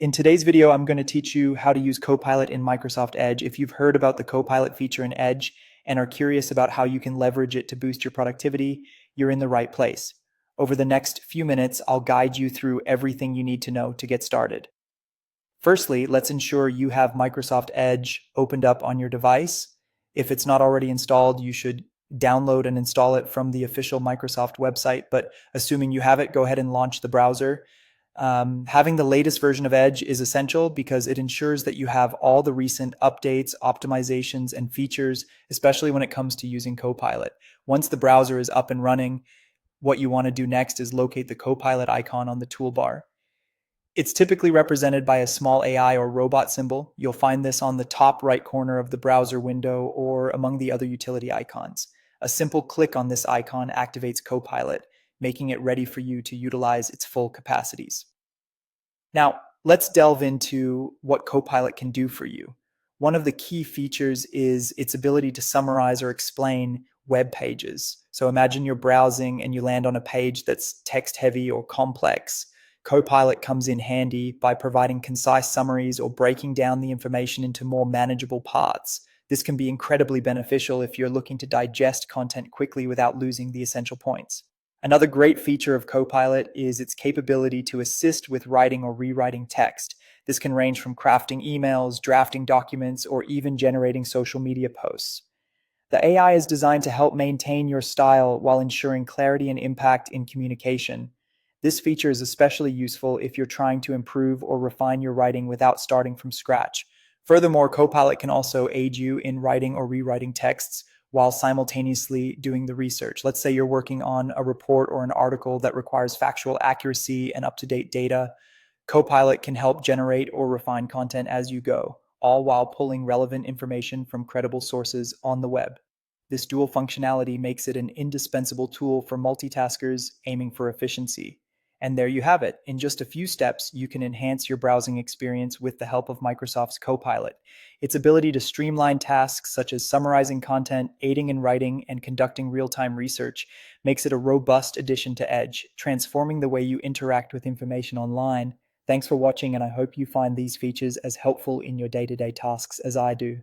In today's video, I'm going to teach you how to use Copilot in Microsoft Edge. If you've heard about the Copilot feature in Edge and are curious about how you can leverage it to boost your productivity, you're in the right place. Over the next few minutes, I'll guide you through everything you need to know to get started. Firstly, let's ensure you have Microsoft Edge opened up on your device. If it's not already installed, you should download and install it from the official Microsoft website, but assuming you have it, go ahead and launch the browser. Having the latest version of Edge is essential because it ensures that you have all the recent updates, optimizations, and features, especially when it comes to using Copilot. Once the browser is up and running, what you want to do next is locate the Copilot icon on the toolbar. It's typically represented by a small AI or robot symbol. You'll find this on the top right corner of the browser window or among the other utility icons. A simple click on this icon activates Copilot, making it ready for you to utilize its full capacities. Now, let's delve into what Copilot can do for you. One of the key features is its ability to summarize or explain web pages. So imagine you're browsing and you land on a page that's text heavy or complex. Copilot comes in handy by providing concise summaries or breaking down the information into more manageable parts. This can be incredibly beneficial if you're looking to digest content quickly without losing the essential points. Another great feature of Copilot is its capability to assist with writing or rewriting text. This can range from crafting emails, drafting documents, or even generating social media posts. The AI is designed to help maintain your style while ensuring clarity and impact in communication. This feature is especially useful if you're trying to improve or refine your writing without starting from scratch. Furthermore, Copilot can also aid you in writing or rewriting texts while simultaneously doing the research. Let's say you're working on a report or an article that requires factual accuracy and up-to-date data. Copilot can help generate or refine content as you go, all while pulling relevant information from credible sources on the web. This dual functionality makes it an indispensable tool for multitaskers aiming for efficiency. And there you have it. In just a few steps, you can enhance your browsing experience with the help of Microsoft's Copilot. Its ability to streamline tasks such as summarizing content, aiding in writing, and conducting real-time research makes it a robust addition to Edge, transforming the way you interact with information online. Thanks for watching, and I hope you find these features as helpful in your day-to-day tasks as I do.